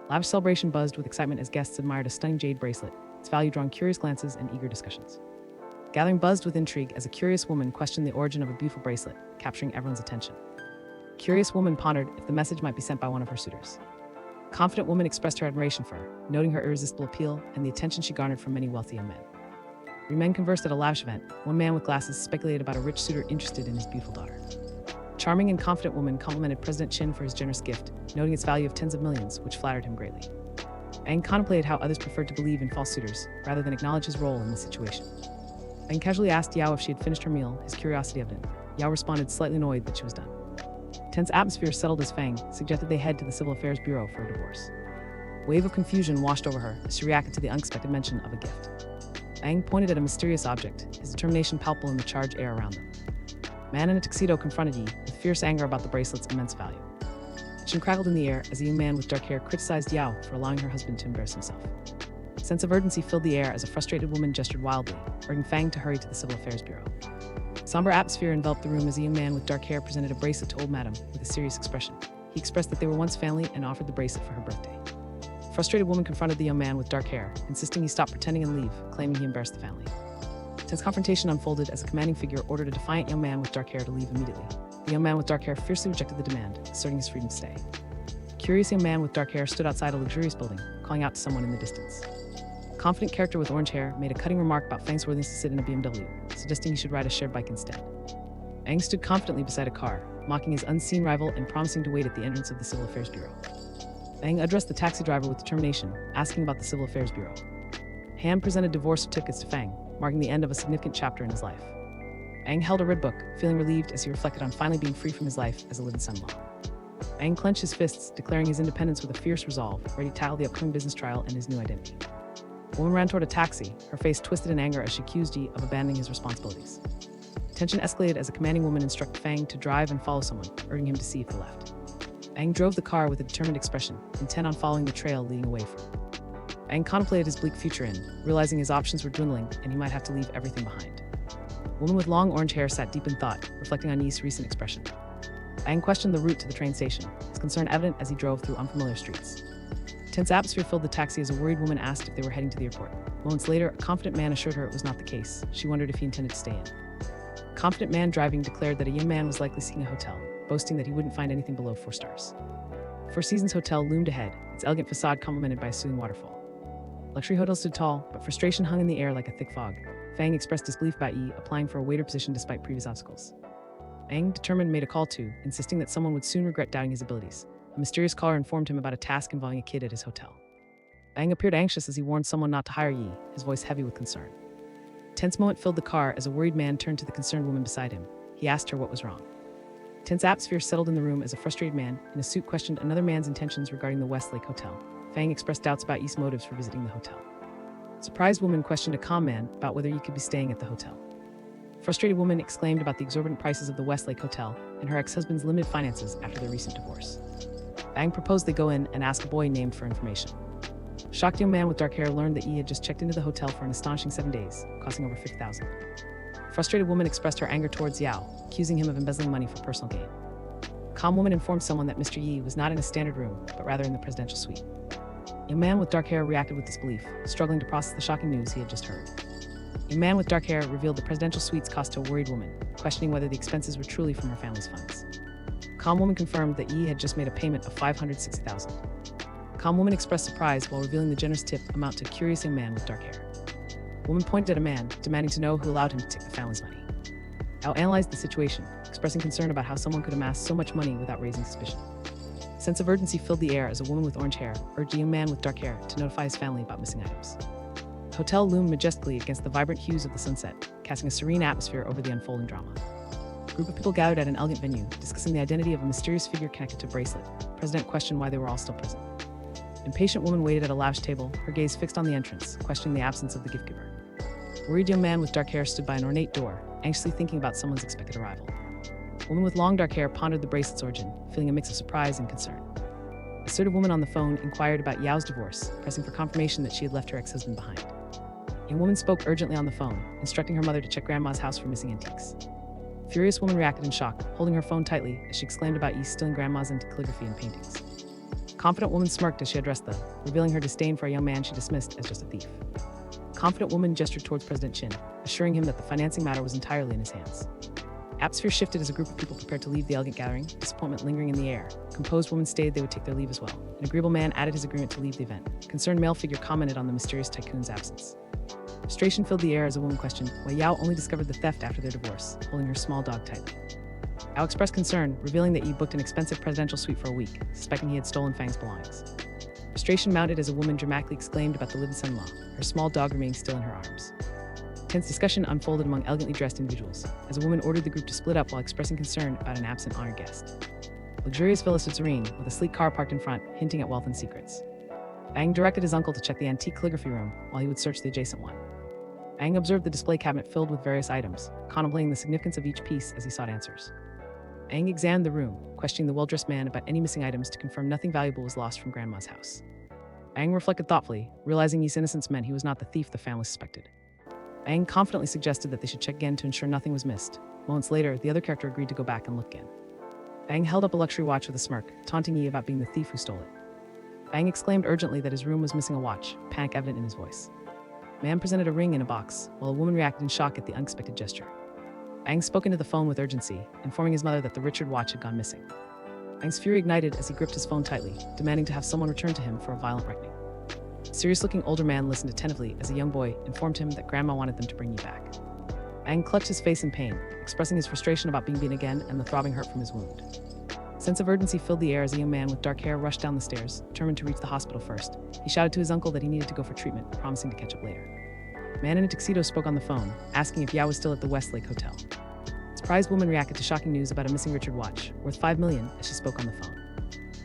Lavish celebration buzzed with excitement as guests admired a stunning jade bracelet, its value drawing curious glances and eager discussions. Gathering buzzed with intrigue as a curious woman questioned the origin of a beautiful bracelet, capturing everyone's attention. Curious woman pondered if the message might be sent by one of her suitors. Confident woman expressed her admiration for her, noting her irresistible appeal and the attention she garnered from many wealthy young men. Three men conversed at a lavish event. One man with glasses speculated about a rich suitor interested in his beautiful daughter. A charming and confident woman complimented President Chin for his generous gift, noting its value of tens of millions, which flattered him greatly. Aang contemplated how others preferred to believe in false suitors, rather than acknowledge his role in the situation. Aang casually asked Yao if she had finished her meal, his curiosity evident. Yao responded, slightly annoyed that she was done. Tense atmosphere settled as Fang suggested they head to the Civil Affairs Bureau for a divorce. A wave of confusion washed over her as she reacted to the unexpected mention of a gift. Aang pointed at a mysterious object, his determination palpable in the charged air around them. A man in a tuxedo confronted Yi with fierce anger about the bracelet's immense value. Tension crackled in the air as a young man with dark hair criticized Yao for allowing her husband to embarrass himself. A sense of urgency filled the air as a frustrated woman gestured wildly, urging Fang to hurry to the Civil Affairs Bureau. A somber atmosphere enveloped the room as a young man with dark hair presented a bracelet to old madam with a serious expression. He expressed that they were once family and offered the bracelet for her birthday. A frustrated woman confronted the young man with dark hair, insisting he stop pretending and leave, claiming he embarrassed the family. Tense confrontation unfolded as a commanding figure ordered a defiant young man with dark hair to leave immediately. The young man with dark hair fiercely rejected the demand, asserting his freedom to stay. A curious young man with dark hair stood outside a luxurious building, calling out to someone in the distance. A confident character with orange hair made a cutting remark about Fang's worthiness to sit in a BMW, suggesting he should ride a shared bike instead. Aang stood confidently beside a car, mocking his unseen rival and promising to wait at the entrance of the Civil Affairs Bureau. Aang addressed the taxi driver with determination, asking about the Civil Affairs Bureau. Han presented divorce certificates to Fang, marking the end of a significant chapter in his life. Aang held a red book, feeling relieved as he reflected on finally being free from his life as a living son-in-law. Aang clenched his fists, declaring his independence with a fierce resolve, ready to tackle the upcoming business trial and his new identity. A woman ran toward a taxi, her face twisted in anger as she accused Yi of abandoning his responsibilities. Tension escalated as a commanding woman instructed Fang to drive and follow someone, urging him to see if he left. Aang drove the car with a determined expression, intent on following the trail leading away from him. Aang contemplated his bleak future realizing his options were dwindling and he might have to leave everything behind. A woman with long orange hair sat deep in thought, reflecting on Yi's recent expression. Aang questioned the route to the train station, his concern evident as he drove through unfamiliar streets. A tense atmosphere filled the taxi as a worried woman asked if they were heading to the airport. Moments later, a confident man assured her it was not the case. She wondered if he intended to stay in. A confident man driving declared that a young man was likely seeking a hotel, boasting that he wouldn't find anything below 4 stars. Four Seasons Hotel loomed ahead, its elegant facade complemented by a soothing waterfall. Luxury hotel stood tall, but frustration hung in the air like a thick fog. Fang expressed disbelief about Yi applying for a waiter position despite previous obstacles. Aang, determined, made a call too, insisting that someone would soon regret doubting his abilities. A mysterious caller informed him about a task involving a kid at his hotel. Aang appeared anxious as he warned someone not to hire Yi, his voice heavy with concern. A tense moment filled the car as a worried man turned to the concerned woman beside him. He asked her what was wrong. A tense atmosphere settled in the room as a frustrated man in a suit questioned another man's intentions regarding the Westlake Hotel. Fang expressed doubts about Yi's motives for visiting the hotel. A surprised woman questioned a calm man about whether Yi could be staying at the hotel. A frustrated woman exclaimed about the exorbitant prices of the Westlake Hotel and her ex-husband's limited finances after their recent divorce. Aang proposed they go in and ask a boy named for information. A shocked young man with dark hair learned that Yi had just checked into the hotel for an astonishing 7 days, costing over $50,000. A frustrated woman expressed her anger towards Yao, accusing him of embezzling money for personal gain. A calm woman informed someone that Mr. Yi was not in a standard room, but rather in the presidential suite. A young man with dark hair reacted with disbelief, struggling to process the shocking news he had just heard. A young man with dark hair revealed the presidential suite's cost to a worried woman, questioning whether the expenses were truly from her family's funds. A calm woman confirmed that Yi had just made a payment of $560,000. A calm woman expressed surprise while revealing the generous tip amount to a curious young man with dark hair. A woman pointed at a man, demanding to know who allowed him to take the family's money. Yao analyzed the situation, expressing concern about how someone could amass so much money without raising suspicion. A sense of urgency filled the air as a woman with orange hair urged a young man with dark hair to notify his family about missing items. The hotel loomed majestically against the vibrant hues of the sunset, casting a serene atmosphere over the unfolding drama. A group of people gathered at an elegant venue, discussing the identity of a mysterious figure connected to a bracelet. The president questioned why they were all still present. An impatient woman waited at a lavish table, her gaze fixed on the entrance, questioning the absence of the gift giver. A worried young man with dark hair stood by an ornate door, anxiously thinking about someone's expected arrival. A woman with long dark hair pondered the bracelet's origin, feeling a mix of surprise and concern. A assertive woman on the phone inquired about Yao's divorce, pressing for confirmation that she had left her ex-husband behind. A young woman spoke urgently on the phone, instructing her mother to check Grandma's house for missing antiques. A furious woman reacted in shock, holding her phone tightly as she exclaimed about Yi stealing Grandma's into calligraphy and paintings. A confident woman smirked as she addressed them, revealing her disdain for a young man she dismissed as just a thief. The confident woman gestured towards President Chin, assuring him that the financing matter was entirely in his hands. Atmosphere shifted as a group of people prepared to leave the elegant gathering, disappointment lingering in the air. A composed woman stated they would take their leave as well. An agreeable man added his agreement to leave the event. A concerned male figure commented on the mysterious tycoon's absence. Frustration filled the air as a woman questioned why Yao only discovered the theft after their divorce, holding her small dog tightly. Yao expressed concern, revealing that Yi booked an expensive presidential suite for a week, suspecting he had stolen Fang's belongings. Frustration mounted as a woman dramatically exclaimed about the livid son-in-law, her small dog remaining still in her arms. Tense discussion unfolded among elegantly dressed individuals, as a woman ordered the group to split up while expressing concern about an absent honored guest. Luxurious villa stood serene, with a sleek car parked in front, hinting at wealth and secrets. Aang directed his uncle to check the antique calligraphy room, while he would search the adjacent one. Aang observed the display cabinet filled with various items, contemplating the significance of each piece as he sought answers. Aang examined the room, questioning the well-dressed man about any missing items to confirm nothing valuable was lost from Grandma's house. Aang reflected thoughtfully, realizing Yi's innocence meant he was not the thief the family suspected. Aang confidently suggested that they should check again to ensure nothing was missed. Moments later, the other character agreed to go back and look again. Aang held up a luxury watch with a smirk, taunting Yi about being the thief who stole it. Aang exclaimed urgently that his room was missing a watch, panic evident in his voice. Man presented a ring in a box, while a woman reacted in shock at the unexpected gesture. Aang spoke into the phone with urgency, informing his mother that the Richard watch had gone missing. Aang's fury ignited as he gripped his phone tightly, demanding to have someone return to him for a violent reckoning. A serious-looking older man listened attentively as a young boy informed him that Grandma wanted them to bring Yi back. Aang clutched his face in pain, expressing his frustration about being beaten again and the throbbing hurt from his wound. A sense of urgency filled the air as a young man with dark hair rushed down the stairs, determined to reach the hospital first. He shouted to his uncle that he needed to go for treatment, promising to catch up later. A man in a tuxedo spoke on the phone, asking if Yao was still at the Westlake Hotel. A surprised woman reacted to shocking news about a missing Richard watch, worth $5 million, as she spoke on the phone.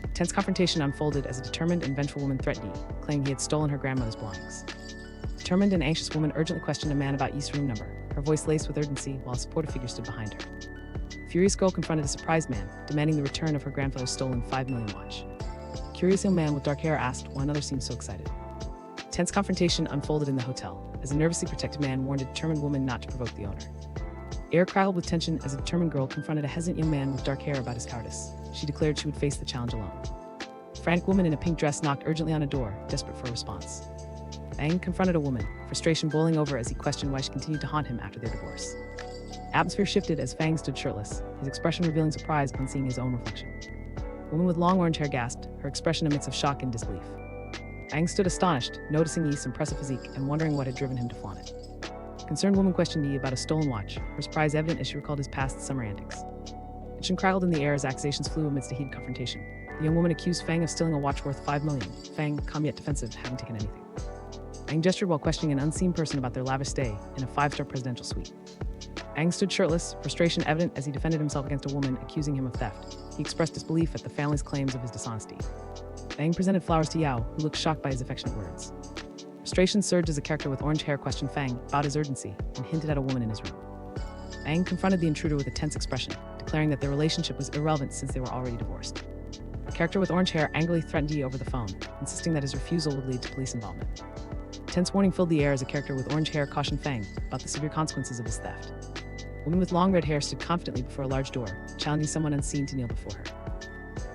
A tense confrontation unfolded as a determined and vengeful woman threatened Yi, claiming he had stolen her grandmother's belongings. A determined and anxious woman urgently questioned a man about Yi's room number, her voice laced with urgency while a supportive figure stood behind her. A furious girl confronted a surprised man, demanding the return of her grandfather's stolen $5 million watch. A curious young man with dark hair asked why another seemed so excited. A tense confrontation unfolded in the hotel, as a nervously protected man warned a determined woman not to provoke the owner. Air crackled with tension as a determined girl confronted a hesitant young man with dark hair about his cowardice. She declared she would face the challenge alone. A frantic woman in a pink dress knocked urgently on a door, desperate for a response. Aang confronted a woman, frustration boiling over as he questioned why she continued to haunt him after their divorce. Atmosphere shifted as Fang stood shirtless, his expression revealing surprise upon seeing his own reflection. A woman with long orange hair gasped, her expression a mix of shock and disbelief. Aang stood astonished, noticing Yi's impressive physique and wondering what had driven him to flaunt it. A concerned woman questioned Yi about a stolen watch, her surprise evident as she recalled his past summer antics. Tension crackled in the air as accusations flew amidst a heated confrontation. The young woman accused Fang of stealing a watch worth $5 million, Fang, calm yet defensive, hadn't taken anything. Aang gestured while questioning an unseen person about their lavish stay in a 5-star presidential suite. Aang stood shirtless, frustration evident as he defended himself against a woman accusing him of theft. He expressed disbelief at the family's claims of his dishonesty. Aang presented flowers to Yao, who looked shocked by his affectionate words. Frustration surged as a character with orange hair questioned Fang about his urgency and hinted at a woman in his room. Aang confronted the intruder with a tense expression, declaring that their relationship was irrelevant since they were already divorced. The character with orange hair angrily threatened Yi over the phone, insisting that his refusal would lead to police involvement. A tense warning filled the air as a character with orange hair cautioned Fang about the severe consequences of his theft. A woman with long red hair stood confidently before a large door, challenging someone unseen to kneel before her.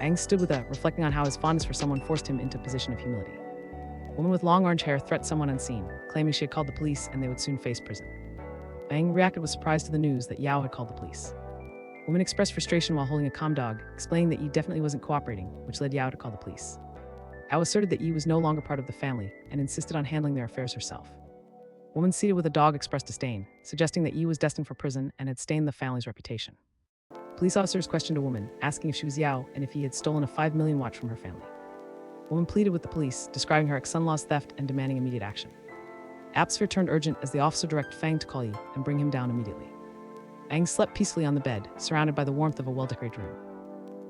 Aang stood with her, reflecting on how his fondness for someone forced him into a position of humility. A woman with long orange hair threatened someone unseen, claiming she had called the police and they would soon face prison. Aang reacted with surprise to the news that Yao had called the police. A woman expressed frustration while holding a calm dog, explaining that Yi definitely wasn't cooperating, which led Yao to call the police. Yao asserted that Yi was no longer part of the family and insisted on handling their affairs herself. A woman seated with a dog expressed disdain, suggesting that Yi was destined for prison and had stained the family's reputation. Police officers questioned a woman, asking if she was Yao and if he had stolen a $5 million watch from her family. A woman pleaded with the police, describing her ex-son-in-law's theft and demanding immediate action. Atmosphere turned urgent as the officer directed Fang to call Yi and bring him down immediately. Aang slept peacefully on the bed, surrounded by the warmth of a well-decorated room.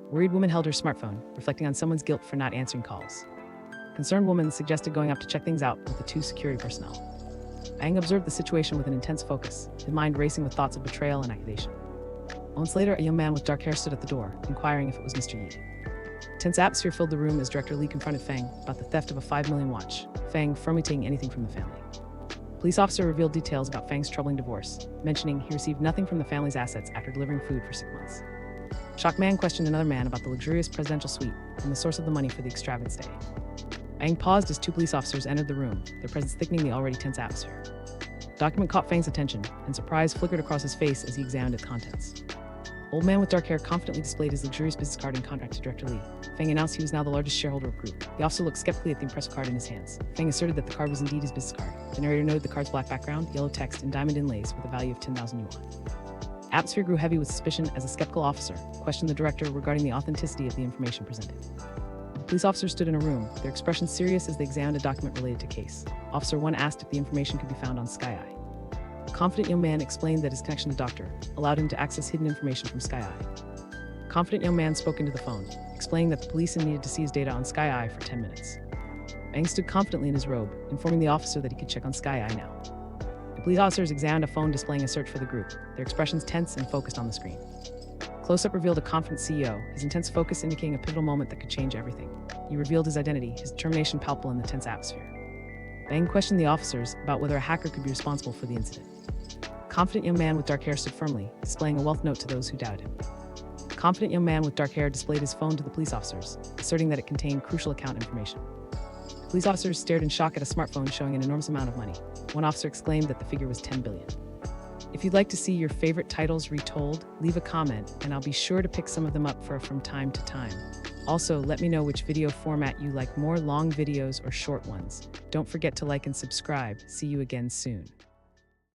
A worried woman held her smartphone, reflecting on someone's guilt for not answering calls. A concerned woman suggested going up to check things out with the 2 security personnel. Aang observed the situation with an intense focus, his mind racing with thoughts of betrayal and accusation. Moments later, a young man with dark hair stood at the door, inquiring if it was Mr. Yi. A tense atmosphere filled the room as Director Lee confronted Fang about the theft of a $5 million watch, Fang firmly taking anything from the family. A police officer revealed details about Fang's troubling divorce, mentioning he received nothing from the family's assets after delivering food for 6 months. A shocked man questioned another man about the luxurious presidential suite, and the source of the money for the extravagant stay. Fang paused as two police officers entered the room, their presence thickening the already tense atmosphere. The document caught Fang's attention, and surprise flickered across his face as he examined its contents. Old man with dark hair confidently displayed his luxurious business card and contract to Director Lee. Fang announced he was now the largest shareholder of Group. The officer looked skeptically at the impressive card in his hands. Fang asserted that the card was indeed his business card. The narrator noted the card's black background, yellow text, and diamond inlays with a value of 10,000 yuan. The atmosphere grew heavy with suspicion as a skeptical officer questioned the director regarding the authenticity of the information presented. Police officers stood in a room, their expressions serious as they examined a document related to case. Officer 1 asked if the information could be found on Sky Eye. A confident young man explained that his connection to Doctor allowed him to access hidden information from Sky Eye. A confident young man spoke into the phone, explaining that the police needed to see his data on Sky Eye for 10 minutes. Fang stood confidently in his robe, informing the officer that he could check on Sky Eye now. The police officers examined a phone displaying a search for the group, their expressions tense and focused on the screen. Close-up revealed a confident CEO, his intense focus indicating a pivotal moment that could change everything. He revealed his identity, his determination palpable in the tense atmosphere. Fang questioned the officers about whether a hacker could be responsible for the incident. A confident young man with dark hair stood firmly, displaying a wealth note to those who doubted him. A confident young man with dark hair displayed his phone to the police officers, asserting that it contained crucial account information. The police officers stared in shock at a smartphone showing an enormous amount of money. One officer exclaimed that the figure was 10 billion. If you'd like to see your favorite titles retold, leave a comment, and I'll be sure to pick some of them up from time to time. Also, let me know which video format you like more, long videos or short ones. Don't forget to like and subscribe. See you again soon.